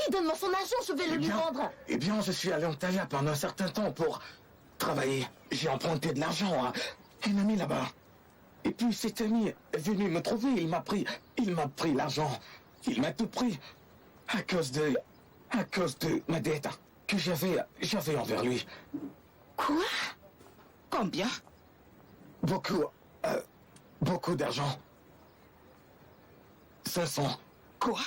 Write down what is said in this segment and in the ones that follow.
Vas-y, donne-moi son argent, je vais le lui rendre. Eh bien, je suis allé en Thaïlande pendant un certain temps pour travailler. J'ai emprunté de l'argent à un ami là-bas. Et puis cet ami est venu me trouver, il m'a pris l'argent. Il m'a tout pris à cause de ma dette que j'avais envers lui. Quoi? Combien? Beaucoup d'argent. 500. Quoi?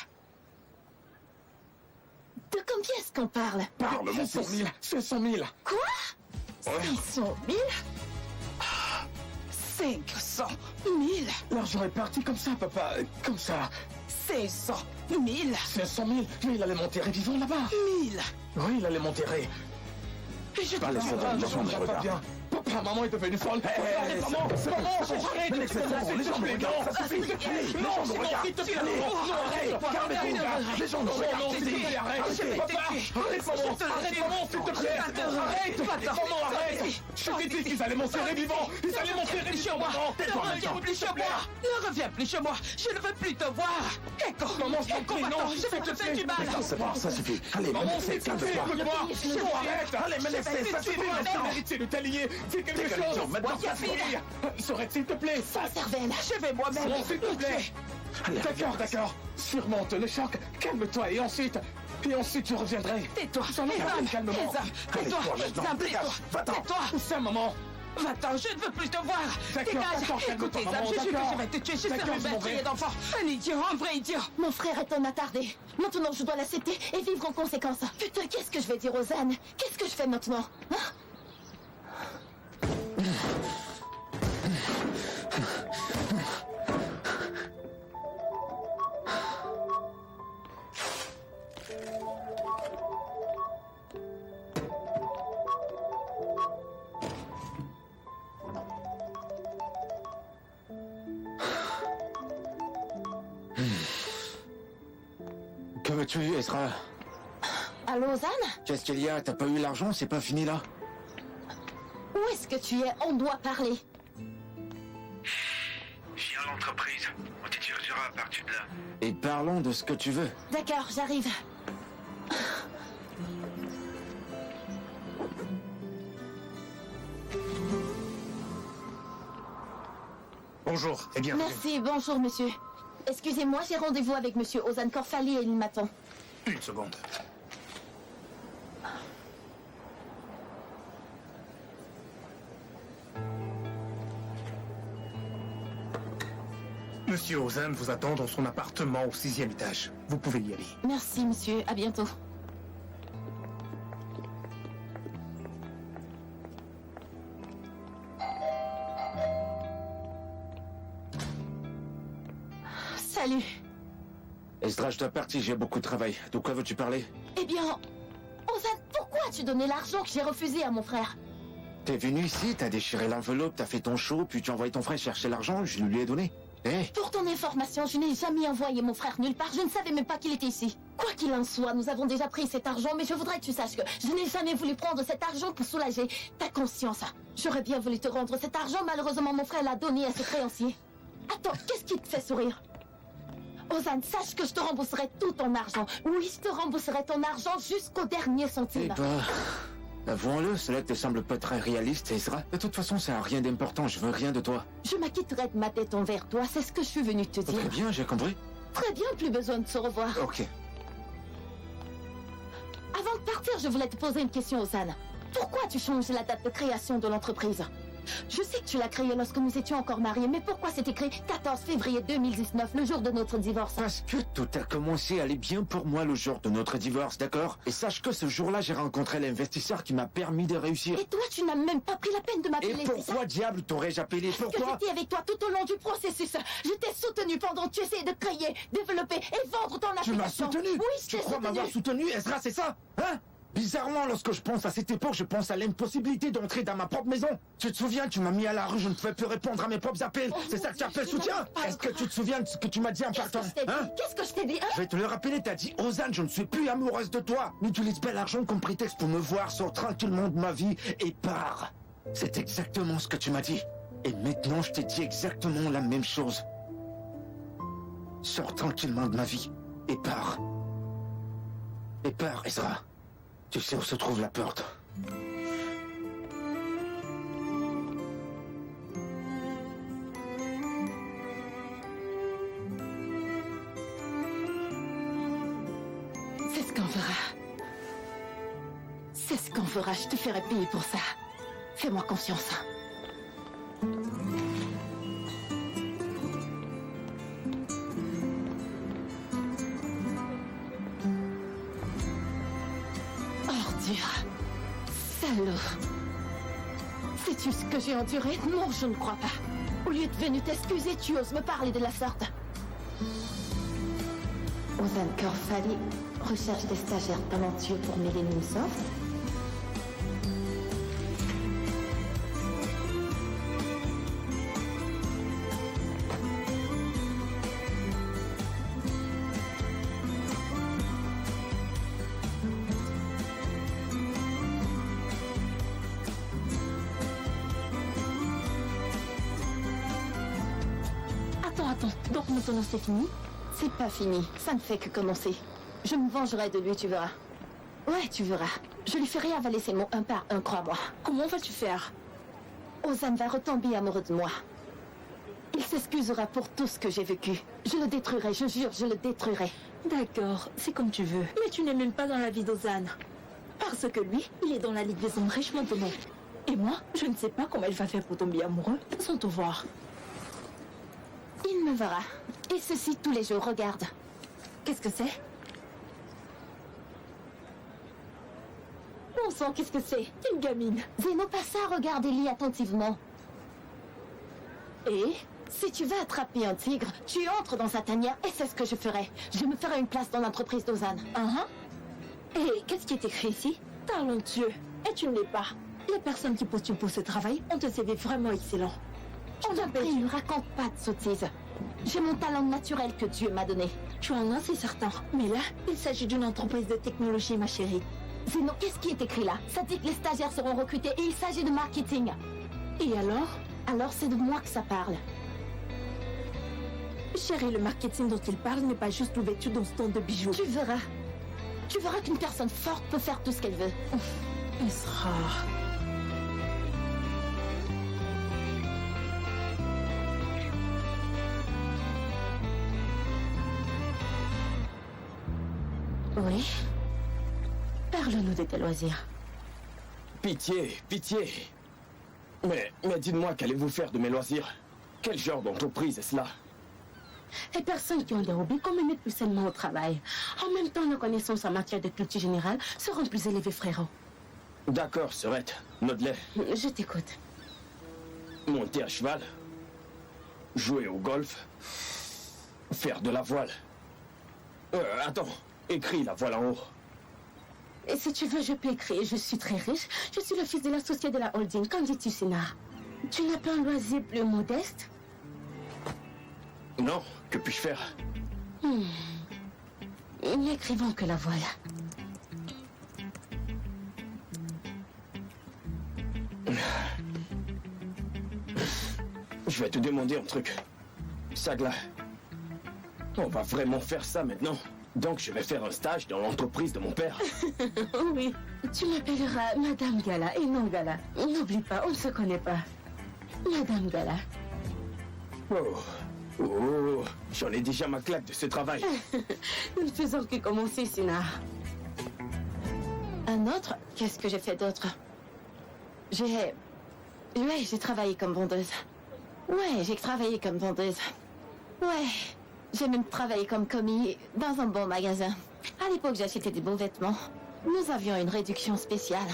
De combien est-ce qu'on parle? Parle, 500 000. 500 000. Quoi? 500 000? 500 000? L'argent est parti comme ça, papa. Comme ça. 500 000? 500 000. Mais il allait m'enterrer vivant là-bas. 1000? Oui, il allait m'enterrer. Et je te Allez, demande ça l'argent. va pas bien. Papa, maman est devenue folle. Arrête, maman, arrête. Les gens nous regardent, ça suffit. Les gens nous regardent. Non, arrête. Calmez-vous, gars. Les gens nous regardent. Arrête, papa. Arrête, maman, s'il te plaît. Arrête, maman, arrête. Je t'ai dit qu'ils allaient m'enterrer vivant. Ils allaient m'enterrer vivant, maman. Ne reviens plus chez moi. Ne reviens plus chez moi. Je ne veux plus te voir. Echo. Maman, je t'en prie, non. Je vais te faire du mal. C'est bon, ça suffit. Allez, maman, s'il te plaît, écoute-moi. Arrête. Allez, Menexé, ça suffit maintenant. Mérite de t'allier. C'est quelque chose. Maintenant, ça suffit. Serait, s'il te plaît. Sans cervelle. Je vais moi-même. Bon, s'il te plaît. D'accord. Surmonte le choc. Calme-toi et ensuite je reviendrai. Tais-toi. Calmement. Tais-toi. Va-t'en. Tais-toi. Ça, maman. Va-t'en, je ne veux plus te voir. D'accord, Dégage. Écoute, calme-toi, Isam, maman, je jure que d'accord. je vais te tuer. Je serai D'accord, un je m'en meurtrier vais. d'enfant. Un idiot, un vrai idiot. Mon frère est un attardé. Maintenant, je dois l'accepter et vivre en conséquence. Putain, qu'est-ce que je vais dire aux ânes? Qu'est-ce que je fais maintenant? Hein? Que veux-tu, Ezra? Allô, Ozan? Qu'est-ce qu'il y a? T'as pas eu l'argent? C'est pas fini là? Où est-ce que tu es? On doit parler. Je viens à l'entreprise. On te dirigera à partir de là. Et parlons de ce que tu veux. D'accord, j'arrive. Bonjour et bienvenue. Merci, bonjour, monsieur. Excusez-moi, j'ai rendez-vous avec monsieur Ozan Korfali et il m'attend. Une seconde. Monsieur Ozan vous attend dans son appartement au 6e étage. Vous pouvez y aller. Merci, monsieur. À bientôt. Salut. Ezra, je dois partir, j'ai beaucoup de travail. De quoi veux-tu parler? Eh bien, Ozan, pourquoi as-tu donné l'argent que j'ai refusé à mon frère? T'es venu ici, t'as déchiré l'enveloppe, t'as fait ton show, puis tu as envoyé ton frère chercher l'argent, je lui ai donné. Hé, Pour ton information, je n'ai jamais envoyé mon frère nulle part. Je ne savais même pas qu'il était ici. Quoi qu'il en soit, nous avons déjà pris cet argent, mais je voudrais que tu saches que je n'ai jamais voulu prendre cet argent pour soulager ta conscience. J'aurais bien voulu te rendre cet argent, malheureusement mon frère l'a donné à ses créanciers. Attends, qu'est-ce qui te fait sourire? Ozan, sache que je te rembourserai tout ton argent. Oui, je te rembourserai ton argent jusqu'au dernier eh centime. bah... Avouons-le, cela te semble pas très réaliste, Ezra. De toute façon, ça a rien d'important, je veux rien de toi. Je m'acquitterai de ma dette envers toi, c'est ce que je suis venu te dire. Très bien, j'ai compris. Très bien, plus besoin de se revoir. Ok. Avant de partir, je voulais te poser une question, Ozan. Pourquoi tu changes la date de création de l'entreprise? Je sais que tu l'as créée lorsque nous étions encore mariés, mais pourquoi c'est écrit 14 février 2019, le jour de notre divorce? Parce que tout a commencé à aller bien pour moi le jour de notre divorce, d'accord? Et sache que ce jour-là, j'ai rencontré l'investisseur qui m'a permis de réussir. Et toi, tu n'as même pas pris la peine de Et m'appeler, c'est ça? pourquoi diable t'aurais-je appelé? Parce que Pourquoi? j'étais avec toi tout au long du processus. Je t'ai soutenu pendant que tu essayais de créer, développer et vendre ton Tu application. m'as soutenu? Oui, je Tu t'ai crois m'avoir soutenu, Ezra, c'est ça? Hein? Bizarrement, lorsque je pense à cette époque, je pense à l'impossibilité d'entrer dans ma propre maison. Tu te souviens, tu m'as mis à la rue, je ne pouvais plus répondre à mes propres appels. Oh, C'est ça que tu appelles je soutien? n'arrive pas. Est-ce que tu te souviens de ce que tu m'as dit en Qu'est-ce que partant? je t'ai dit? Hein? Qu'est-ce que je t'ai dit, hein? Je vais te le rappeler, t'as dit, Ozan, je ne suis plus amoureuse de toi. N'utilise pas l'argent comme prétexte pour me voir, sors tranquillement de ma vie et pars. C'est exactement ce que tu m'as dit. Et maintenant, je t'ai dit exactement la même chose. Sors tranquillement de ma vie et pars. Et peur, Ezra. Tu sais où se trouve la porte. C'est ce qu'on fera. C'est ce qu'on fera, je te ferai payer pour ça. Fais-moi confiance. Ordure. Salaud. Sais-tu ce que j'ai enduré? Non, je ne crois pas. Au lieu de venir t'excuser, tu oses me parler de la sorte. Ozan Korfali recherche des stagiaires talentueux pour Millennium Soft. Attends. Donc maintenant c'est fini? C'est pas fini. Ça ne fait que commencer. Je me vengerai de lui, tu verras. Ouais, tu verras. Je lui ferai avaler ses mots un par un, crois-moi. Comment vas-tu faire? Ozan va retomber amoureux de moi. Il s'excusera pour tout ce que j'ai vécu. Je le détruirai, je jure, je le détruirai. D'accord, c'est comme tu veux. Mais tu n'es même pas dans la vie d'Ozan. Parce que lui, il est dans la Ligue des hommes richement donnés. Et moi, je ne sais pas comment il va faire pour tomber amoureux sans te voir. Il me verra. Et ceci tous les jours, regarde. Qu'est-ce que c'est? Bon sang, qu'est-ce que c'est? Une gamine. Zeno, pas ça, regarde-les attentivement. Et si tu veux attraper un tigre, tu entres dans sa tanière et c'est ce que je ferai. Je me ferai une place dans l'entreprise d'Ozan. Et qu'est-ce qui est écrit ici? Talentueux. Et tu ne l'es pas. Les personnes qui postulent pour ce travail ont un CV vraiment excellent. Je t'en prie, ne raconte pas de sottises. J'ai mon talent naturel que Dieu m'a donné. Tu en as, c'est certain. Mais là, il s'agit d'une entreprise de technologie, ma chérie. Zeno, qu'est-ce qui est écrit là? Ça dit que les stagiaires seront recrutés et il s'agit de marketing. Et alors? Alors c'est de moi que ça parle. Chérie, le marketing dont il parle n'est pas juste vêtu d'un stand de bijoux. Tu verras. Tu verras qu'une personne forte peut faire tout ce qu'elle veut. Ezra... Oui. Parle-nous de tes loisirs. Pitié. Mais dites-moi, qu'allez-vous faire de mes loisirs? Quel genre d'entreprise est cela? Les personnes qui ont des hobbies communiquent plus sainement au travail. En même temps, nos connaissances en matière de culture générale seront plus élevées, frérot. D'accord, Sœurette. Note-les. Je t'écoute. Monter à cheval. Jouer au golf. Faire de la voile. Attends. Écris la voile en haut. Et si tu veux, je peux écrire. Je suis très riche. Je suis le fils de l'associé de la holding. Qu'en dis-tu, Sinar? Tu n'as pas un loisir plus modeste? Non, que puis-je faire? N'écrivons que la voile. Je vais te demander un truc. Sagla, on va vraiment faire ça maintenant? Donc je vais faire un stage dans l'entreprise de mon père. Oui, tu m'appelleras Madame Gala et non Gala. N'oublie pas, on ne se connaît pas. Madame Gala. Oh, j'en ai déjà ma claque de ce travail. Nous ne faisons que commencer, Sinar. Un autre? Qu'est-ce que j'ai fait d'autre? J'ai travaillé comme vendeuse. Ouais, j'ai travaillé comme vendeuse. Ouais, j'ai même travaillé comme commis dans un bon magasin. À l'époque, j'achetais des beaux vêtements. Nous avions une réduction spéciale.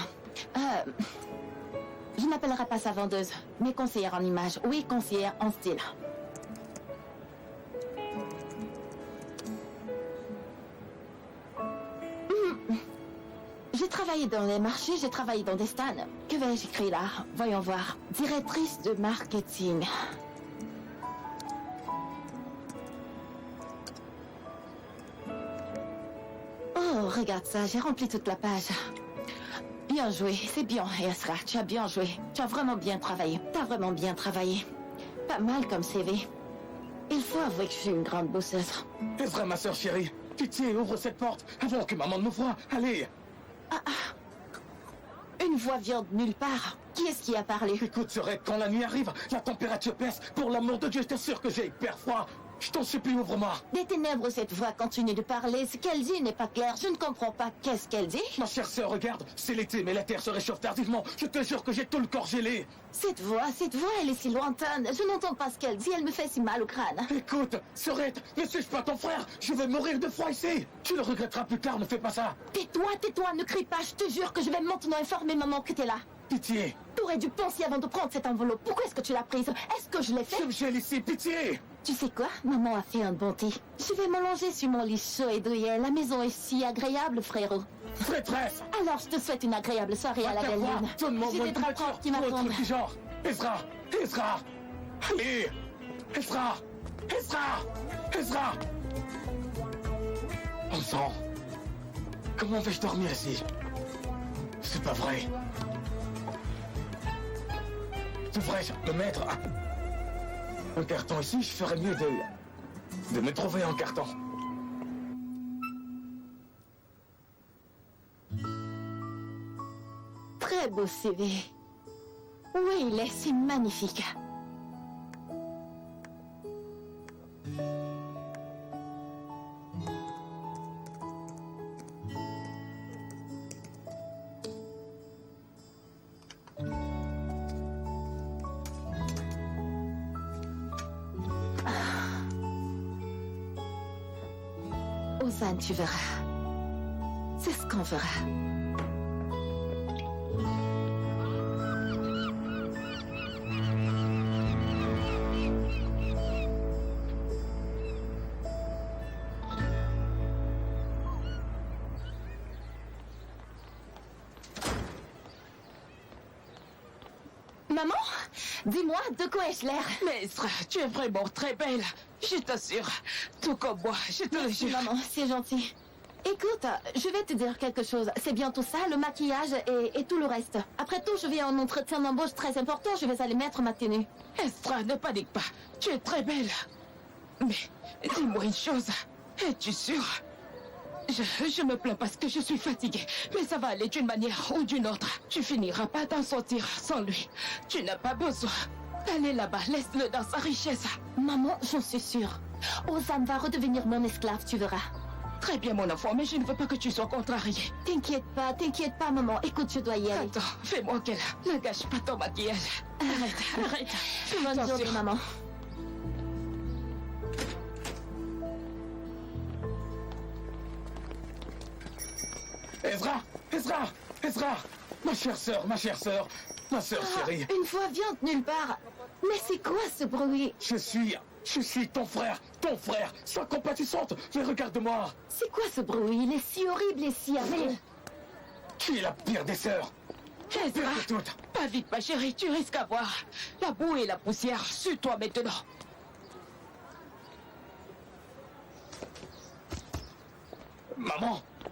Je n'appellerai pas ça vendeuse, mais conseillère en image. Oui, conseillère en style. J'ai travaillé dans les marchés, j'ai travaillé dans des stands. Que vais-je écrire là? Voyons voir. Directrice de marketing. Oh, regarde ça, j'ai rempli toute la page. Bien joué, c'est bien, Ezra, tu as bien joué. Tu as vraiment bien travaillé. T'as vraiment bien travaillé. Pas mal comme CV. Il faut avouer que je suis une grande bosseuse. Ezra, ma sœur chérie, Pitié, ouvre cette porte avant que maman ne me voie. Allez. Une voix vient de nulle part. Qui est-ce qui a parlé? Écoute, Sorette, quand la nuit arrive, la température baisse. Pour l'amour de Dieu, je t'assure que j'ai hyper froid. Je t'en supplie, ouvre-moi. Des ténèbres, cette voix continue de parler. Ce qu'elle dit n'est pas clair. Je ne comprends pas. Qu'est-ce qu'elle dit? Ma chère sœur, regarde, c'est l'été, mais la terre se réchauffe tardivement. Je te jure que j'ai tout le corps gelé. Cette voix, elle est si lointaine. Je n'entends pas ce qu'elle dit. Elle me fait si mal au crâne. Écoute, Sorette, ne suis-je pas ton frère? Je vais mourir de froid ici. Tu le regretteras plus tard, ne fais pas ça. Tais-toi, ne crie pas. Je te jure que je vais maintenant informer maman que t'es là. Pitié. T'aurais dû penser avant de prendre cette enveloppe. Pourquoi est-ce que tu l'as prise? Est-ce que je l'ai fait? Je me gèle ici, pitié. Tu sais quoi? Maman a fait un bonté. Je vais m'allonger sur mon lit chaud et douillet. La maison est si agréable, frérot. Traîtresse. Alors, je te souhaite une agréable soirée à la belle lune. Donne-moi J'ai une des draps voiture propres qui ou un m'attendent. truc du genre. Ezra. Allez. Ezra. On sang. Comment vais-je dormir ici? C'est pas vrai. Devrais-je me mettre un carton ici? Je ferais mieux de me trouver un carton. Très beau CV. Oui, il est si magnifique. Ozan, tu verras. C'est ce qu'on verra. Maman, dis-moi, de quoi ai-je l'air? Mais Ezra, tu es vraiment très belle. Je t'assure. Tout comme moi, je te le Merci, jure. maman, c'est gentil. Écoute, je vais te dire quelque chose. C'est bientôt ça, le maquillage et tout le reste. Après tout, je vais à un entretien d'embauche très important. Je vais aller mettre ma tenue. Ezra, ne panique pas. Tu es très belle. Mais dis-moi une chose. Es-tu sûre? Je me plains parce que je suis fatiguée. Mais ça va aller d'une manière ou d'une autre. Tu finiras pas d'en sortir sans lui. Tu n'as pas besoin d'aller là-bas. Laisse-le dans sa richesse. Maman, j'en suis sûre. Ozan va redevenir mon esclave, tu verras. Très bien, mon enfant, mais je ne veux pas que tu sois contrariée. T'inquiète pas, maman. Écoute, je dois y aller. Attends, fais-moi qu'elle ne gâche pas ton maquillage. Arrête. Bonne Attention. journée, maman. Ezra. Ma chère sœur, ma sœur chérie. Une voix vient de nulle part. Mais c'est quoi ce bruit? Je suis ton frère, sois compatissante, mais regarde-moi. C'est quoi ce bruit? Il est si horrible et si aride. Tu es la pire des sœurs. Pire Ezra, de toutes. pas vite, ma chérie, tu risques à voir. La boue et la poussière sur toi maintenant.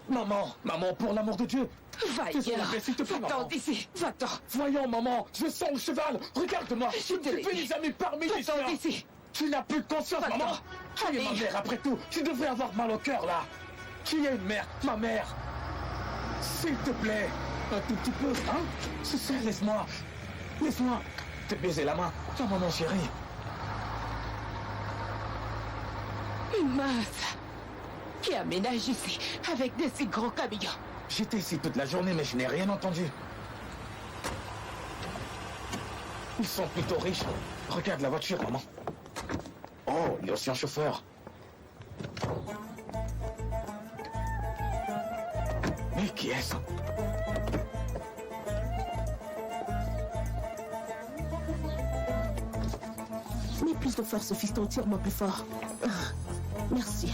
Maman, pour l'amour de Dieu. Va Fais-en la y paix, s'il te plaît, Va-t'en maman. d'ici, va-t'en. Voyons, maman, je sens le cheval. Regarde-moi, je ne te suis l'ai plus dit. les amis parmi les Va-t'en sœurs. d'ici. Tu n'as plus de conscience, Va-t'en. maman. Tu es ma Allez. mère, après tout. Tu devrais avoir mal au cœur, là. Tu es une mère, ma mère. S'il te plaît, un tout petit peu, hein? C'est ça, laisse-moi te baiser la main. Oh, maman chérie. Une masse qui aménage ici avec des si gros camions. J'étais ici toute la journée, mais je n'ai rien entendu. Ils sont plutôt riches. Regarde la voiture, maman. Oh, il y a aussi un chauffeur. Mais qui est-ce? Mets plus de force, fiston, tire-moi plus fort. Ah, merci.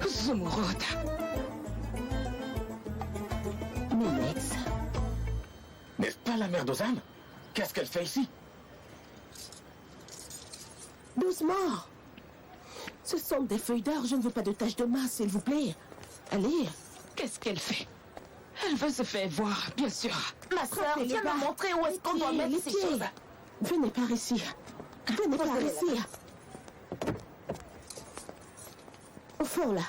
Zumurrud. Ménex. N'est-ce pas la mère d'Ozan? Qu'est-ce qu'elle fait ici? Doucement. Ce sont des feuilles d'or, je ne veux pas de taches de main, s'il vous plaît. Allez. Qu'est-ce qu'elle fait? Elle veut se faire voir, bien sûr. Ma sœur, viens me montrer où est-ce qu'on doit mettre ces choses. Venez par ici. Venez par ici. Au fond, là.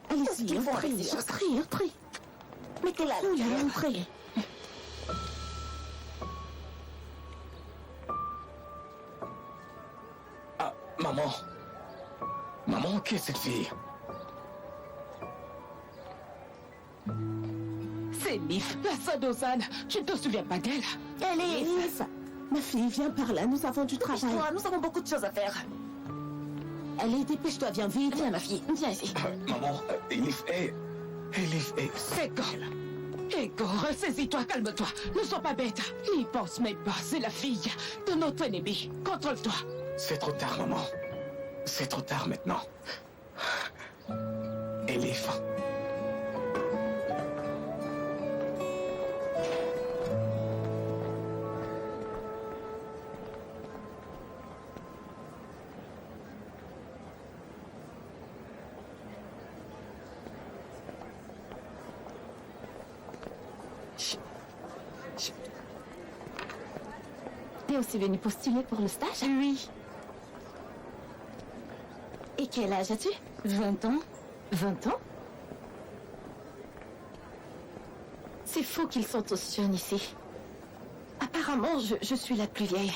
Allez-y, entrez. Mettez-la là. Là, entrez. Ah, maman. Maman, qui est cette fille? C'est Leaf, la sœur d'Ozan. Tu ne te souviens pas d'elle? Elif, ma fille, viens par là, nous avons du travail. Dépêche-toi, nous avons beaucoup de choses à faire. Allez, dépêche-toi, viens vite. Viens, ma fille, viens ici. Maman, Elif est... Igor, ressaisis-toi, calme-toi. Ne sois pas bête. N'y pense même pas, c'est la fille de notre ennemi. Contrôle-toi. C'est trop tard, maman. C'est trop tard maintenant. Elif. T'es aussi venu postuler pour le stage? Oui. Et quel âge as-tu? 20 ans? 20 ans? C'est faux qu'ils sont tous jeunes ici. Apparemment, je suis la plus vieille.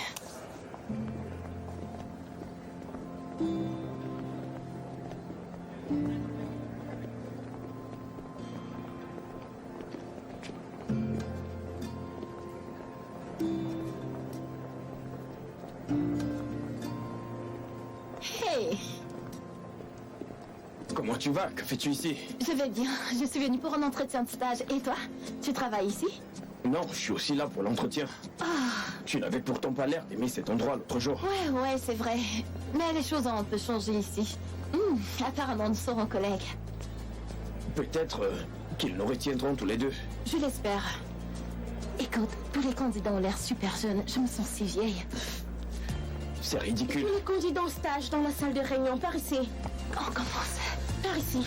Hey! Comment tu vas? Que fais-tu ici? Je vais bien. Je suis venue pour un entretien de stage. Et toi? Tu travailles ici? Non, je suis aussi là pour l'entretien. Tu n'avais pourtant pas l'air d'aimer cet endroit l'autre jour. Ouais, c'est vrai. Mais les choses ont un peu changé ici. Apparemment, nous serons collègues. Peut-être qu'ils nous retiendront tous les deux. Je l'espère. Écoute, tous les candidats ont l'air super jeunes. Je me sens si vieille. C'est ridicule. Tous les candidats au stage dans la salle de réunion. Par ici. On commence. Par ici.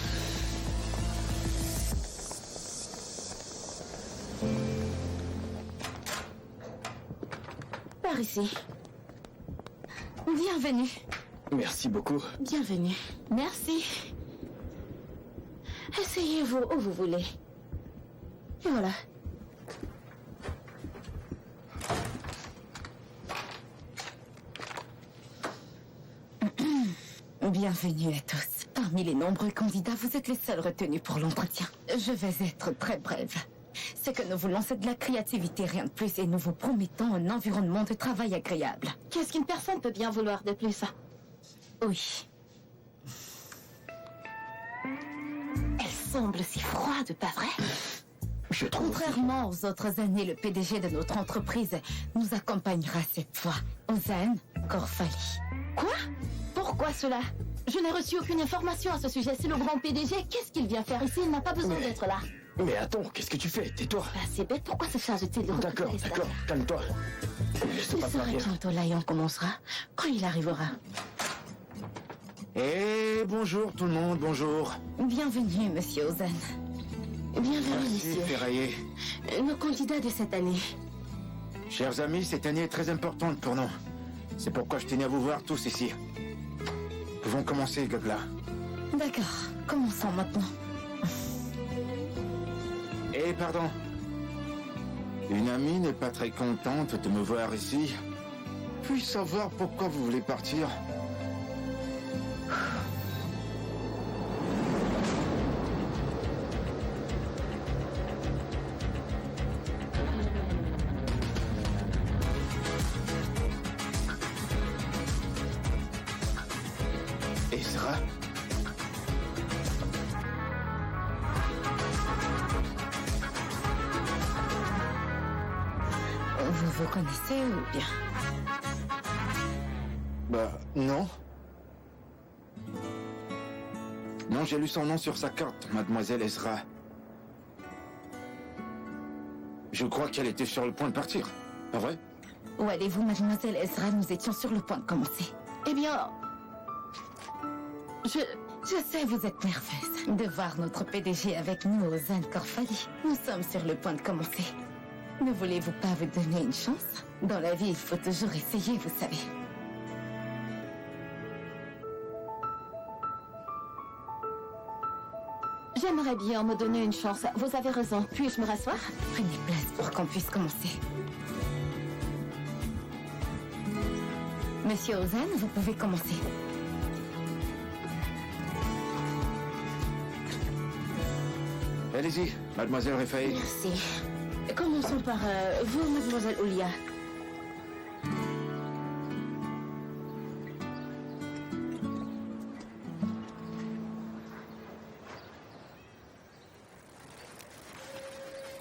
Par ici. Bienvenue. Merci beaucoup. Bienvenue. Merci. Asseyez-vous où vous voulez. Et voilà. Bienvenue à tous. Parmi les nombreux candidats, vous êtes les seuls retenus pour l'entretien. Je vais être très brève. Ce que nous voulons, c'est de la créativité, rien de plus, et nous vous promettons un environnement de travail agréable. Qu'est-ce qu'une personne peut bien vouloir de plus? Oui. Elle semble si froide, pas vrai? Je trouve... Contrairement aux autres années, le PDG de notre entreprise nous accompagnera cette fois. Ozan Korfali. Quoi? Pourquoi cela? Je n'ai reçu aucune information à ce sujet. C'est le grand PDG. Qu'est-ce qu'il vient faire ici? Il n'a pas besoin d'être là. Mais attends, qu'est-ce que tu fais? Tais-toi. C'est bête. Pourquoi se charge-t-il de recruter D'accord, les d'accord, stagiaires? calme-toi. Laisse Il pas sera parler. bientôt là et on commencera quand il arrivera. Eh, bonjour tout le monde, bonjour. Bienvenue, monsieur Ozan. Bienvenue, Merci, monsieur. Ferraillé. Nos candidats de cette année. Chers amis, cette année est très importante pour nous. C'est pourquoi je tenais à vous voir tous ici. Nous pouvons commencer, Gagla. D'accord, commençons maintenant. Eh, pardon. Une amie n'est pas très contente de me voir ici. Puis-je savoir pourquoi vous voulez partir? Ezra? Vous vous connaissez ou bien? Bah, non. Non, j'ai lu son nom sur sa carte, mademoiselle Ezra. Je crois qu'elle était sur le point de partir. Pas vrai? Où allez-vous, mademoiselle Ezra? Nous étions sur le point de commencer. Eh bien... Je sais, vous êtes nerveuse de voir notre PDG avec nous aux Ozan Corfali. Nous sommes sur le point de commencer. Ne voulez-vous pas vous donner une chance? Dans la vie, il faut toujours essayer, vous savez. J'aimerais bien me donner une chance. Vous avez raison. Puis-je me rasseoir? Prenez place pour qu'on puisse commencer. Monsieur Ozan, vous pouvez commencer. Allez-y, mademoiselle Refaï. Merci. Commençons par vous, mademoiselle Oulia.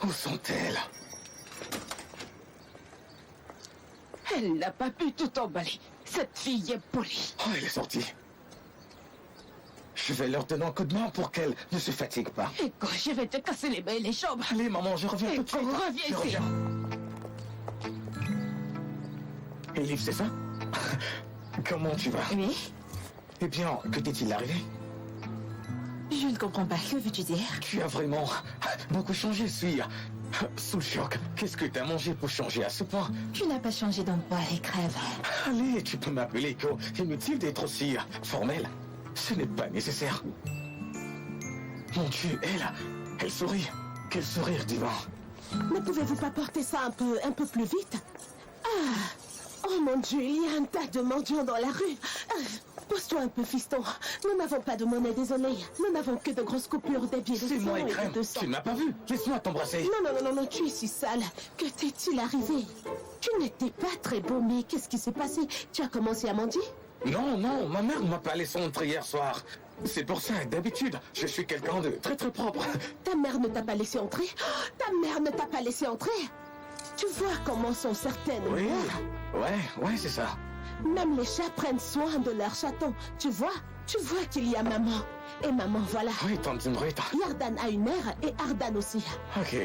Où sont-elles? Elle n'a pas pu tout emballer. Cette fille est polie. Oh, elle est sortie. Je vais leur donner un coup de main pour qu'elle ne se fatigue pas. Et quand je vais te casser les mains et les jambes. Allez, maman, je reviens Et tout de suite. reviens Je ici. reviens. Elif, c'est ça? Comment tu vas? Oui? Eh bien, que t'est-il arrivé? Je ne comprends pas. Que veux-tu dire? Tu as vraiment beaucoup changé, je suis sous le choc. Qu'est-ce que t'as mangé pour changer à ce point? Tu n'as pas changé d'emploi et crève. Allez, tu peux m'appeler Ko. Inutile d'être aussi formel. Ce n'est pas nécessaire. Mon Dieu, elle sourit. Quel sourire divin. Ne pouvez-vous pas porter ça un peu plus vite? Ah! Oh mon Dieu, il y a un tas de mendiants dans la rue. Ah, pose-toi un peu, fiston. Nous n'avons pas de monnaie, désolé. Nous n'avons que de grosses coupures, des billets de C'est 100 moi, et Ekrem. de 200. Tu ne m'as pas vu. Laisse-moi t'embrasser. Non, tu es si sale. Que t'est-il arrivé? Tu n'étais pas très beau, mais qu'est-ce qui s'est passé? Tu as commencé à mendier? Non, ma mère ne m'a pas laissé entrer hier soir. C'est pour ça, d'habitude, je suis quelqu'un de très très propre. Ta mère ne t'a pas laissé entrer? Oh, ta mère ne t'a pas laissé entrer? Tu vois comment sont certaines Oui, mères? ouais, c'est ça. Même les chats prennent soin de leurs chatons. Tu vois qu'il y a maman. Et maman, voilà. Oui, tante Zumrita. Yardan a une mère et Ardan aussi. Ok.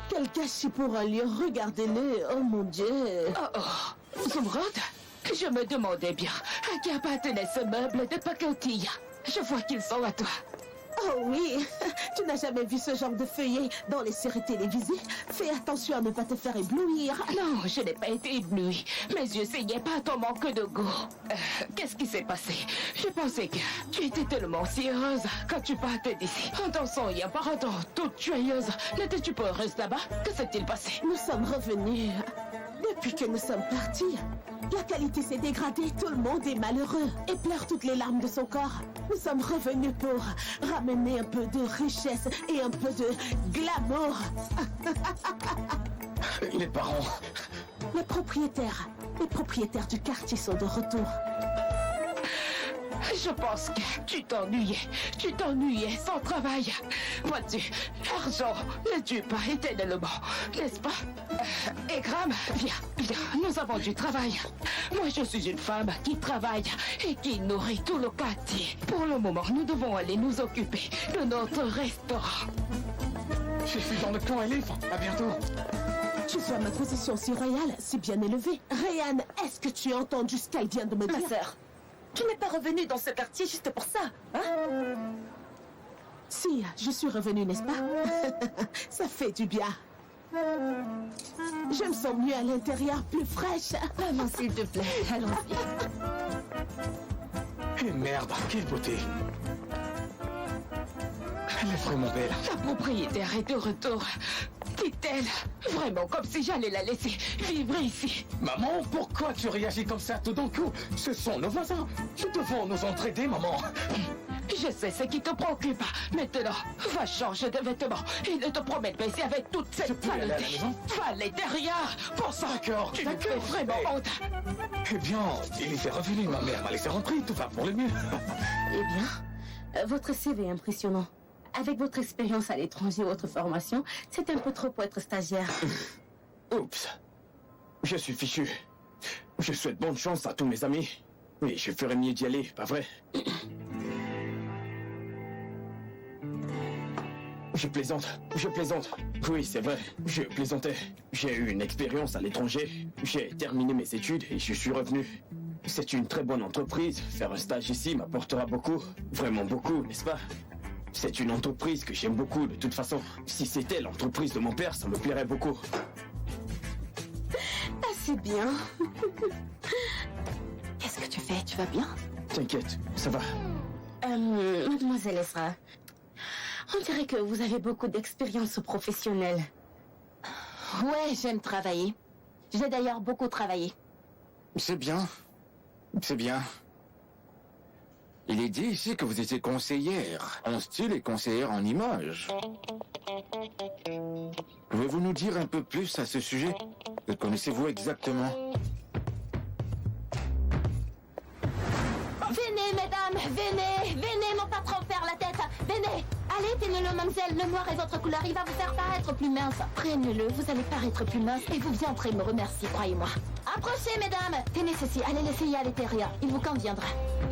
Quel gâchis pour un lieu, regardez-le. Oh mon Dieu. Oh, Zumrad, je me demandais bien à qui appartenait ce meuble de pacotille. Je vois qu'ils sont à toi. Oh oui, tu n'as jamais vu ce genre de feuillet dans les séries télévisées? Fais attention à ne pas te faire éblouir. Non, je n'ai pas été éblouie. Mes yeux saignaient pas ton manque de goût. Qu'est-ce qui s'est passé? Je pensais que tu étais tellement si heureuse quand tu partais d'ici. En dansant et en paradant toute joyeuse. N'étais-tu pas heureuse là-bas? Que s'est-il passé? Nous sommes revenus. Depuis que nous sommes partis, la qualité s'est dégradée, tout le monde est malheureux et pleure toutes les larmes de son corps. Nous sommes revenus pour ramener un peu de richesse et un peu de glamour. Les parents. Les propriétaires du quartier sont de retour. Je pense que tu t'ennuyais sans travail. Vois-tu, l'argent ne tue pas éternellement, n'est-ce pas? Ekrem, viens, nous avons du travail. Moi, je suis une femme qui travaille et qui nourrit tout le quartier. Pour le moment, nous devons aller nous occuper de notre restaurant. Je suis dans le clan Elif. À bientôt. Tu vois ma position si royale, si bien élevée. Rayhan, est-ce que tu as entendu ce qu'elle vient de me dire? Ma sœur, tu n'es pas revenue dans ce quartier juste pour ça, hein? Si, je suis revenue, n'est-ce pas? Ça fait du bien. Je me sens mieux à l'intérieur, plus fraîche. Maman, s'il te plaît, allons-y. Et merde, quelle beauté. Elle est vraiment belle. La propriétaire est de retour. Dit-elle, vraiment comme si j'allais la laisser vivre ici. Maman, pourquoi tu réagis comme ça tout d'un coup? Ce sont nos voisins. Nous devons nous entraider, maman. Je sais ce qui te préoccupe. Maintenant, va changer de vêtements et ne te promène pas ici avec toute cette peux aller à la saleté. maison? Va à l'intérieur. Pour ça, D'accord, tu me fais d'accord. vraiment honte. Eh bien, il est revenu. Ma mère m'a laissé rentrer. Tout va pour le mieux. Eh bien, votre CV est impressionnant. Avec votre expérience à l'étranger, votre formation, c'est un peu trop pour être stagiaire. Oups. Je suis fichu. Je souhaite bonne chance à tous mes amis. Mais je ferais mieux d'y aller, pas vrai? Je plaisante. Oui, c'est vrai, je plaisantais. J'ai eu une expérience à l'étranger. J'ai terminé mes études et je suis revenu. C'est une très bonne entreprise. Faire un stage ici m'apportera beaucoup. Vraiment beaucoup, n'est-ce pas? C'est une entreprise que j'aime beaucoup, de toute façon. Si c'était l'entreprise de mon père, ça me plairait beaucoup. Ah, c'est bien. Qu'est-ce que tu fais? Tu vas bien? T'inquiète, ça va. Mademoiselle Ezra, on dirait que vous avez beaucoup d'expérience professionnelle. Ouais, j'aime travailler. J'ai d'ailleurs beaucoup travaillé. C'est bien. C'est bien. Il est dit ici que vous étiez conseillère en style et conseillère en image. Pouvez-vous nous dire un peu plus à ce sujet? Que connaissez-vous exactement? Venez, mesdames, venez, venez, mon patron perd la tête. Venez, allez, tenez-le, mademoiselle, le noir est votre couleur, il va vous faire paraître plus mince. Prenez-le, vous allez paraître plus mince et vous viendrez me remercier, croyez-moi. Approchez, mesdames. Tenez ceci, allez l'essayer à l'intérieur, il vous conviendra.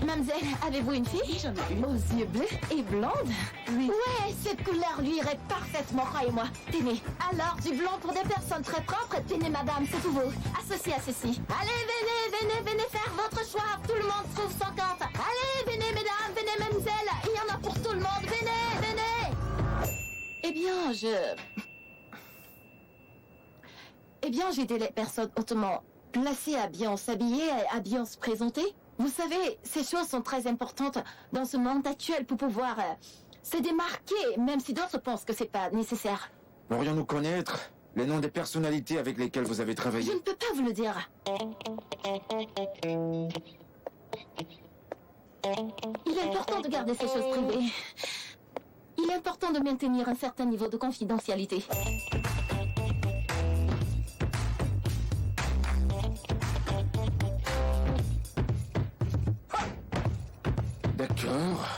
Mademoiselle, avez-vous une fille? J'en ai une. Aux yeux bleus et blonde? Oui. Ouais, cette couleur lui irait parfaitement, croyez-moi. Tenez, alors du blanc pour des personnes très propres. Tenez, madame, c'est tout vous. Associez à ceci. Allez, venez faire votre choix. Tout le monde trouve son compte. Allez, venez, mesdames, venez, mademoiselle. Il y en a pour tout le monde. Venez. Eh bien, j'étais les personnes hautement placées à bien s'habiller, à bien se présenter. Vous savez, ces choses sont très importantes dans ce monde actuel pour pouvoir se démarquer, même si d'autres pensent que c'est pas nécessaire. Pourrions-nous connaître les noms des personnalités avec lesquelles vous avez Je travaillé? ne peux pas vous le dire. Il est important de garder ces choses privées. Il est important de maintenir un certain niveau de confidentialité. D'accord.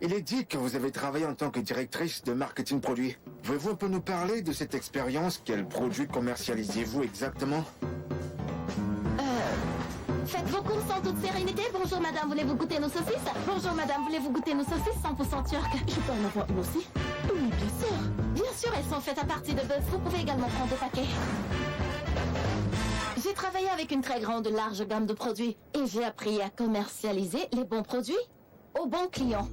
Il est dit que vous avez travaillé en tant que directrice de marketing produit. Pouvez-vous un peu nous parler de cette expérience? Quels produits commercialisiez-vous exactement? Faites vos courses en toute sérénité. Bonjour madame, voulez-vous goûter nos saucisses? Bonjour madame, voulez-vous goûter nos saucisses 100% turques? Je peux en avoir une aussi? Oui, bien sûr. Bien sûr, elles sont faites à partir de bœuf. Vous pouvez également prendre des paquets. J'ai travaillé avec une très grande, large gamme de produits. Et j'ai appris à commercialiser les bons produits aux bons clients.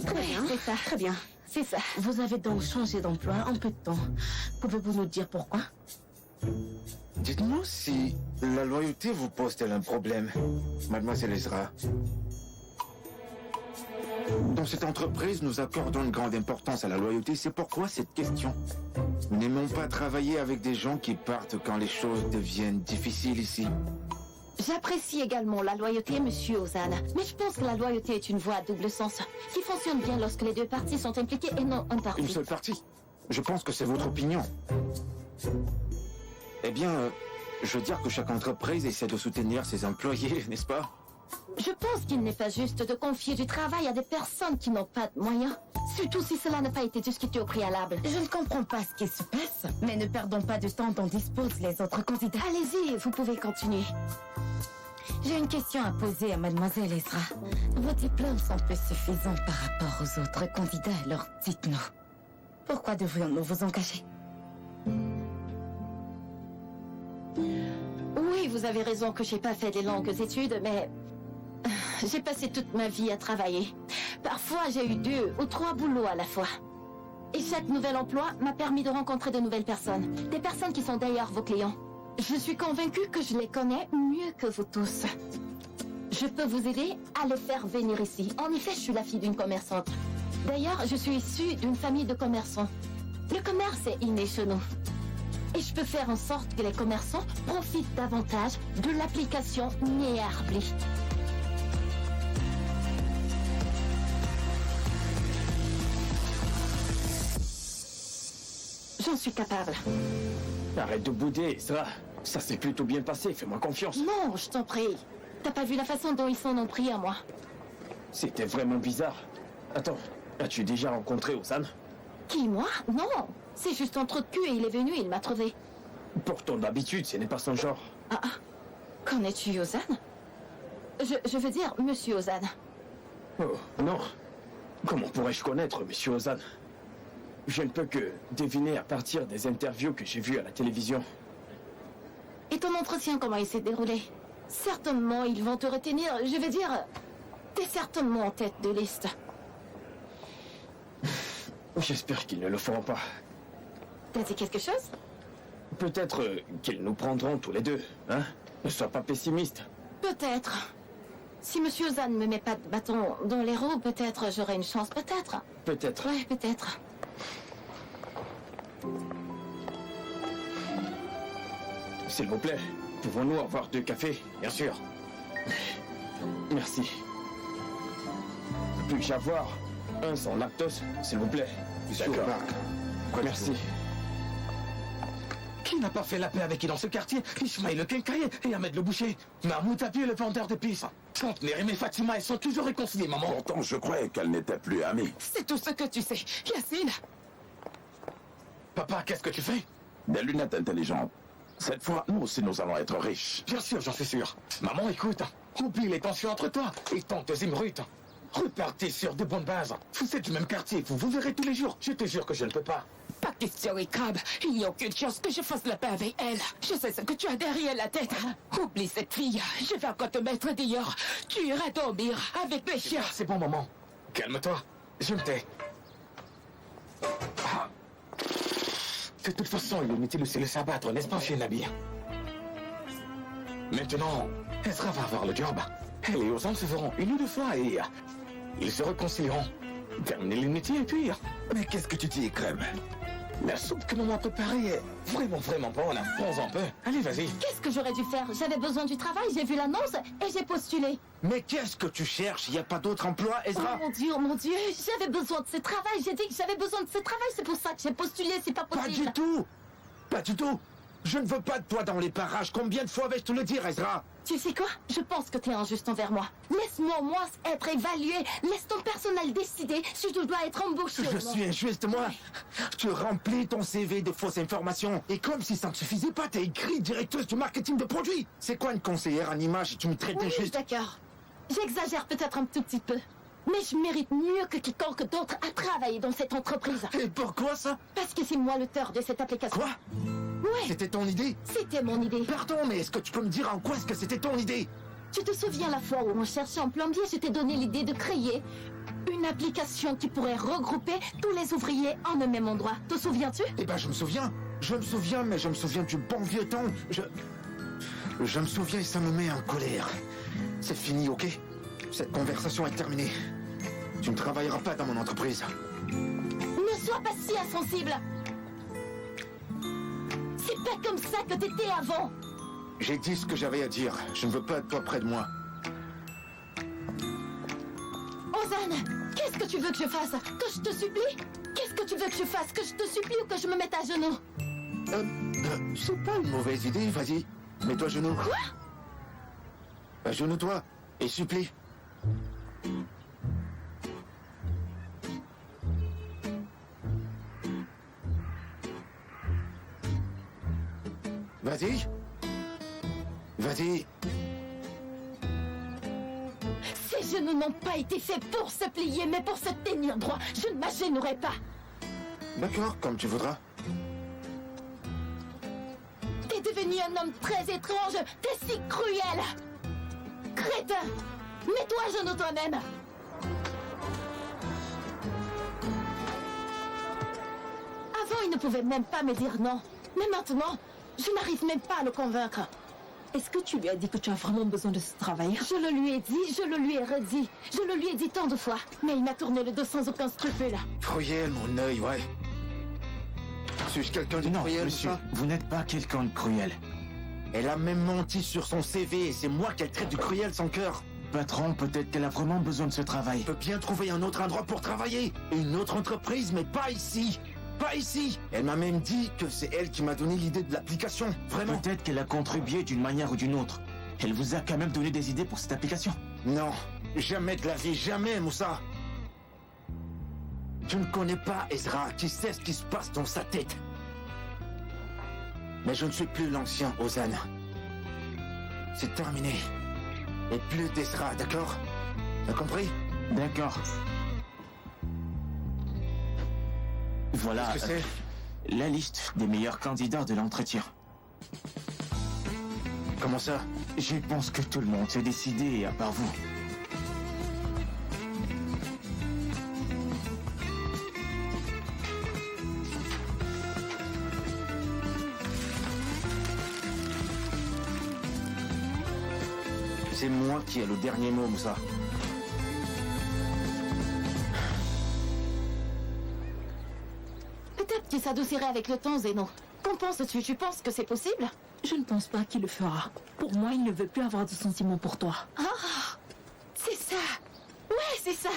Très bien. C'est ça. Très bien. C'est ça. Vous avez donc changé d'emploi en peu de temps. Pouvez-vous nous dire pourquoi? Dites-moi si la loyauté vous pose-t-elle un problème, mademoiselle Ezra? Dans cette entreprise, nous accordons une grande importance à la loyauté. C'est pourquoi cette question. Nous n'aimons pas travailler avec des gens qui partent quand les choses deviennent difficiles ici. J'apprécie également la loyauté, monsieur Ozan. Mais je pense que la loyauté est une voie à double sens, qui fonctionne bien lorsque les deux parties sont impliquées et non un parti. Une seule partie. Je pense que c'est votre opinion. Eh bien, je veux dire que chaque entreprise essaie de soutenir ses employés, n'est-ce pas? Je pense qu'il n'est pas juste de confier du travail à des personnes qui n'ont pas de moyens. Surtout si cela n'a pas été discuté au préalable. Je ne comprends pas ce qui se passe, mais ne perdons pas de temps dont disposent les autres candidats. Allez-y, vous pouvez continuer. J'ai une question à poser à mademoiselle Ezra. Vos diplômes sont peu suffisants par rapport aux autres candidats, alors dites-nous. Pourquoi devrions-nous vous engager? Oui, vous avez raison que j'ai pas fait des longues études, mais j'ai passé toute ma vie à travailler. Parfois, j'ai eu 2 ou 3 boulots à la fois. Et chaque nouvel emploi m'a permis de rencontrer de nouvelles personnes. Des personnes qui sont d'ailleurs vos clients. Je suis convaincue que je les connais mieux que vous tous. Je peux vous aider à les faire venir ici. En effet, je suis la fille d'une commerçante. D'ailleurs, je suis issue d'une famille de commerçants. Le commerce est inné chez nous. Et je peux faire en sorte que les commerçants profitent davantage de l'application Nearbly. J'en suis capable. Arrête de bouder, Ezra. Ça s'est plutôt bien passé, fais-moi confiance. Non, je t'en prie. T'as pas vu la façon dont ils s'en ont pris à moi? C'était vraiment bizarre. Attends, as-tu déjà rencontré Ozan? Qui, moi? Non. C'est juste un trou de cul et il est venu, il m'a trouvé. Pourtant, d'habitude, ce n'est pas son genre. Ah, connais-tu Ozan? Je veux dire, monsieur Ozan. Oh, non. Comment pourrais-je connaître monsieur Ozan? Je ne peux que deviner à partir des interviews que j'ai vues à la télévision. Et ton entretien, comment il s'est déroulé? Certainement, ils vont te retenir. Je veux dire, t'es certainement en tête de liste. J'espère qu'ils ne le feront pas. T'as dit quelque chose? Peut-être qu'ils nous prendront tous les deux, hein? Ne sois pas pessimiste. Peut-être. Si Monsieur Ozan me met pas de bâton dans les roues, peut-être j'aurai une chance, peut-être. Peut-être. Ouais, peut-être. S'il vous plaît, pouvons-nous avoir 2 cafés? Bien sûr. Merci. Puis-je avoir un sans lactose, s'il vous plaît? D'accord. Merci. Qui n'a pas fait la paix avec qui dans ce quartier? Ismaël le Kenkaï et Ahmed le boucher. Mahmoud Tapi le vendeur d'épices. Centenaire et Fatima, elles sont toujours réconciliées, maman. Pourtant, je croyais qu'elles n'étaient plus amies. C'est tout ce que tu sais. Yacine, Papa, qu'est-ce que tu fais? Des lunettes intelligentes. Cette fois, nous aussi, nous allons être riches. Bien sûr, j'en suis sûr. Maman, écoute. Oublie les tensions entre toi et tante Zimrut. Repartez sur de bonnes bases. Vous êtes du même quartier, vous vous verrez tous les jours. Je te jure que je ne peux pas. pas question, Iqab. Il n'y a aucune chance que je fasse la paix avec elle. Je sais ce que tu as derrière la tête. Oublie cette fille. Je vais encore te mettre dehors. Tu iras dormir avec les chiens. C'est bon, maman. Calme-toi. Je me tais. Ah. De toute façon, il est inutile de se laisser abattre, n'est-ce pas, chez Nabi? Maintenant, Ezra va avoir le job. Elle et Ozan se verront une ou 2 fois et ils se réconcilieront. Terminer l'inutile et puis... Mais qu'est-ce que tu dis, Crème? La soupe que maman a préparée est vraiment bonne. Prends-en un peu. Allez, vas-y. Qu'est-ce que j'aurais dû faire? J'avais besoin du travail, j'ai vu l'annonce et j'ai postulé. Mais qu'est-ce que tu cherches? Il n'y a pas d'autre emploi, Ezra? Oh mon Dieu, j'avais besoin de ce travail. J'ai dit que j'avais besoin de ce travail, c'est pour ça que j'ai postulé, c'est pas Pas possible. du tout! Pas du tout! Je ne veux pas de toi dans les parages. Combien de fois vais-je te le dire, Ezra? Tu sais quoi? Je pense que t'es injuste envers moi. Laisse-moi, moi, être évalué. Laisse ton personnel décider si je dois être embauché Je ou non. suis injuste, moi. Tu remplis ton CV de fausses informations. Et comme si ça ne suffisait pas, t'as écrit directrice du marketing de produits. C'est quoi une conseillère en image et tu me traites Oui, d'injuste? d'accord. J'exagère peut-être un tout petit peu. Mais je mérite mieux que quiconque d'autre à travailler dans cette entreprise. Et pourquoi ça? Parce que c'est moi l'auteur de cette application. Quoi? Ouais, C'était ton idée? c'était mon idée. Pardon, mais est-ce que tu peux me dire en quoi est-ce que c'était ton idée? Tu te souviens la fois où on cherchait un plombier, je t'ai donné l'idée de créer une application qui pourrait regrouper tous les ouvriers en un même endroit. Te souviens-tu? Eh ben, je me souviens. Je me souviens, mais je me souviens du bon vieux temps. Je me souviens et ça me met en colère. C'est fini, ok? Cette conversation est terminée. Tu ne travailleras pas dans mon entreprise. Ne sois pas si insensible. C'est pas comme ça que t'étais avant. J'ai dit ce que j'avais à dire. Je ne veux pas de toi près de moi. Ozan, qu'est-ce que tu veux que je fasse? Que je te supplie? Qu'est-ce que tu veux que je fasse? Que je te supplie ou que je me mette à genoux? C'est pas une mauvaise idée, vas-y. Mets-toi à genoux. Quoi? Agenouille-toi et supplie. Vas-y. Vas-y. Ces genoux n'ont pas été faits pour se plier, mais pour se tenir droit. Je ne m'agenouillerai pas. D'accord, comme tu voudras. T'es devenu un homme très étrange. T'es si cruel. Crétin. Mets-toi à genoux toi-même. Avant, il ne pouvait même pas me dire non. Mais maintenant, je n'arrive même pas à le convaincre. Est-ce que tu lui as dit que tu as vraiment besoin de ce travail? Je le lui ai dit, je le lui ai redit. Je le lui ai dit tant de fois. Mais il m'a tourné le dos sans aucun scrupule. Cruel, mon œil, ouais. Suis-je quelqu'un de Non, cruel, monsieur, ça? vous n'êtes pas quelqu'un de cruel. Elle a même menti sur son CV et c'est moi qu'elle traite de cruel sans cœur. Patron, peut-être qu'elle a vraiment besoin de ce travail. Je peux bien trouver un autre endroit pour travailler. Une autre entreprise, mais pas ici. Pas ici. Elle m'a même dit que c'est elle qui m'a donné l'idée de l'application. Vraiment. Peut-être qu'elle a contribué d'une manière ou d'une autre. Elle vous a quand même donné des idées pour cette application. Non, jamais de la vie, jamais, Moussa. Tu ne connais pas Ezra, qui sait ce qui se passe dans sa tête. Mais je ne suis plus l'ancien Ozan. C'est terminé. Et plus d'Ezra, d'accord? T'as compris? D'accord. Voilà Qu'est-ce que c'est? la liste des meilleurs candidats de l'entretien. Comment ça? Je pense que tout le monde s'est décidé, à part vous. C'est moi qui ai le dernier mot, Moussa. Peut-être qu'il s'adoucirait avec le temps, Zeno. Qu'en penses-tu? Tu penses que c'est possible? Je ne pense pas qu'il le fera. Pour moi, il ne veut plus avoir de sentiments pour toi. Ah, c'est ça. Ouais, c'est ça.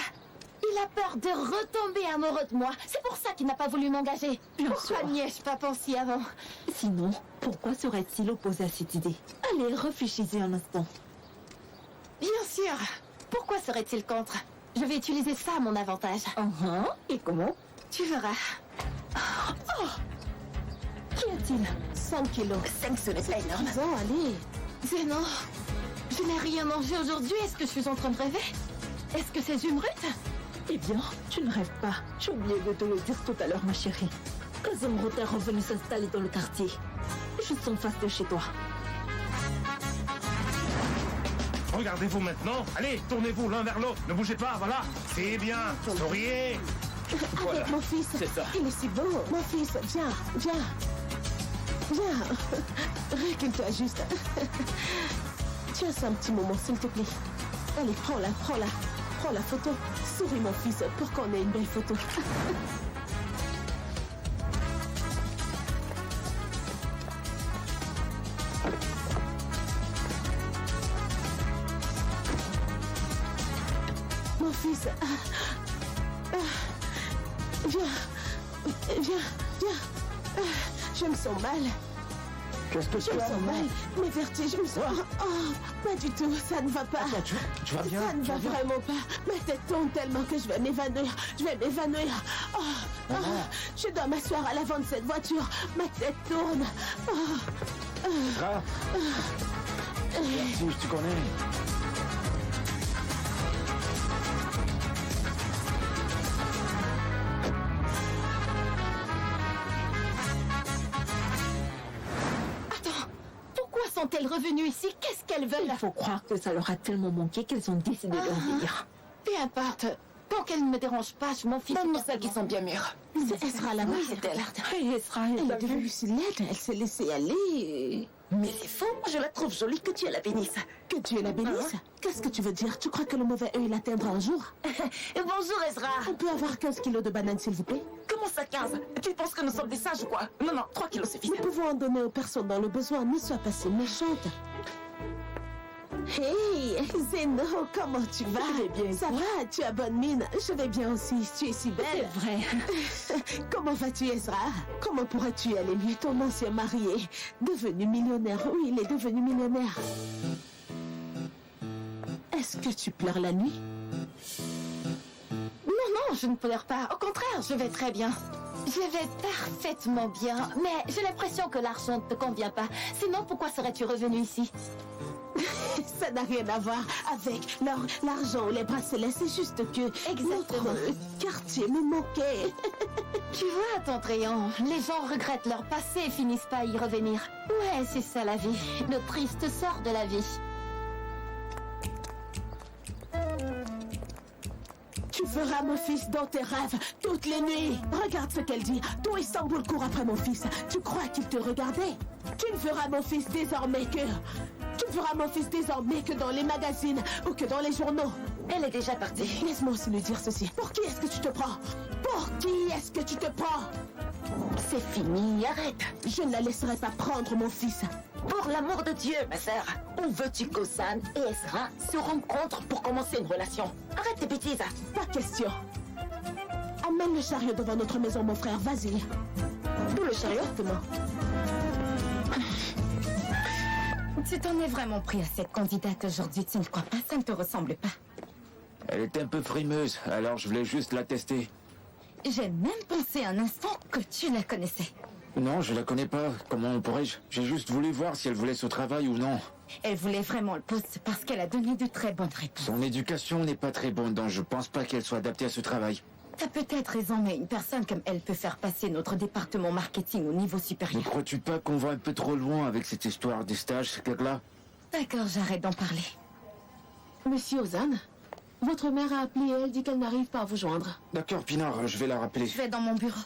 Il a peur de retomber amoureux de moi. C'est pour ça qu'il n'a pas voulu m'engager. Pourquoi n'y ai-je pas pensé avant? Sinon, pourquoi serait-il opposé à cette idée? Allez, réfléchissez un instant. Bien sûr. Pourquoi serait-il contre? Je vais utiliser ça à mon avantage. Et comment? Tu verras. Qu'y a-t-il? 5 kilos. 5, ce n'est pas énorme. Bon, allez. Zeno, je n'ai rien mangé aujourd'hui. Est-ce que je suis en train de rêver? Est-ce que c'est Zumruth? Eh bien, tu ne rêves pas. J'ai oublié de te le dire tout à l'heure, ma chérie. Que Zumruth est revenu s'installer dans le quartier. Juste en face de chez toi. Regardez-vous maintenant. Allez, tournez-vous l'un vers l'autre. Ne bougez pas, voilà. C'est bien. Souriez. Voilà, Avec mon fils. c'est ça. Il est si beau. Mon fils, viens, viens. Viens. Recule-toi juste. Tiens ça un petit moment, s'il te plaît. Allez, prends-la, prends-la. Prends la photo. Souris, mon fils, pour qu'on ait une belle photo. Mon fils. Viens. Viens. Viens. Je me sens mal. Qu'est-ce que Je me sens mal. Mes vertiges, je me sens... Oh, pas du tout. Ça ne va pas. Attends, tu vas bien? Ça ne va vraiment pas. Ma tête tourne tellement que je vais m'évanouir. Je vais m'évanouir. Je dois m'asseoir à l'avant de cette voiture. Ma tête tourne. Vertige, tu connais? Sont-elles revenues ici? Qu'est-ce qu'elles veulent? Il faut croire que ça leur a tellement manqué qu'elles ont décidé de revenir. Peu importe. Tant qu'elles ne me dérangent pas, je m'en fiche. Donne-moi celles qui sont bien mûres. C'est Ezra la mère. C'est elle. Hey, Ezra, elle est devenue si laide. Elle s'est laissée aller. Mais c'est faux, je la trouve jolie, que Dieu la bénisse. Que Dieu la bénisse? Qu'est-ce que tu veux dire? Tu crois que le mauvais œil l'atteindra un jour? Bonjour Ezra. On peut avoir 15 kilos de bananes, s'il vous plaît? Comment ça 15? Tu penses que nous sommes des sages ou quoi? Non, 3 kilos suffisent. Nous pouvons en donner aux personnes dans le besoin. Ne sois pas si méchante. Hey, Zeno, comment tu vas? Je vais bien. Ça va, tu as bonne mine. Je vais bien aussi, tu es si belle. C'est vrai. Comment vas-tu, Ezra? Comment pourrais-tu aller mieux? Ton ancien mari est devenu millionnaire. Oui, il est devenu millionnaire. Est-ce que tu pleures la nuit? Non, je ne pleure pas. Au contraire, je vais très bien. Je vais parfaitement bien. Mais j'ai l'impression que l'argent ne te convient pas. Sinon, pourquoi serais-tu revenu ici? Ça n'a rien à voir avec l'argent ou les bracelets. C'est juste que Exactement. notre quartier me manquait. Tu vois, Tantréan, les gens regrettent leur passé et finissent pas à y revenir. Ouais, c'est ça la vie. Le triste sort de la vie. Tu feras mon fils dans tes rêves toutes les nuits. Regarde ce qu'elle dit. Tout Istanbul court après mon fils. Tu crois qu'il te regardait? Tu ne feras mon fils désormais que... Tu ne feras mon fils désormais que dans les magazines ou que dans les journaux. Elle est déjà partie. Laisse-moi aussi lui dire ceci. Pour qui est-ce que tu te prends? Pour qui est-ce que tu te prends? C'est fini, arrête. Je ne la laisserai pas prendre mon fils. Pour l'amour de Dieu, ma sœur, où veux-tu qu'Osan et Ezra se rencontrent pour commencer une relation? Arrête tes bêtises. Pas question. Amène le chariot devant notre maison, mon frère. Vas-y. D'où le chariot? Exactement. Tu t'en es vraiment pris à cette candidate aujourd'hui, tu ne crois pas? Ça ne te ressemble pas. Elle était un peu frimeuse, alors je voulais juste la tester. J'ai même pensé un instant que tu la connaissais. Non, je la connais pas. Comment pourrais-je? J'ai juste voulu voir si elle voulait ce travail ou non. Elle voulait vraiment le poste parce qu'elle a donné de très bonnes réponses. Son éducation n'est pas très bonne, donc je pense pas qu'elle soit adaptée à ce travail. T'as peut-être raison, mais une personne comme elle peut faire passer notre département marketing au niveau Ne supérieur. crois-tu pas qu'on va un peu trop loin avec cette histoire des stages, ce là? D'accord, j'arrête d'en parler. Monsieur Ozan, votre mère a appelé et elle dit qu'elle n'arrive pas à vous joindre. D'accord, Pinard, je vais la rappeler. Je vais dans mon bureau.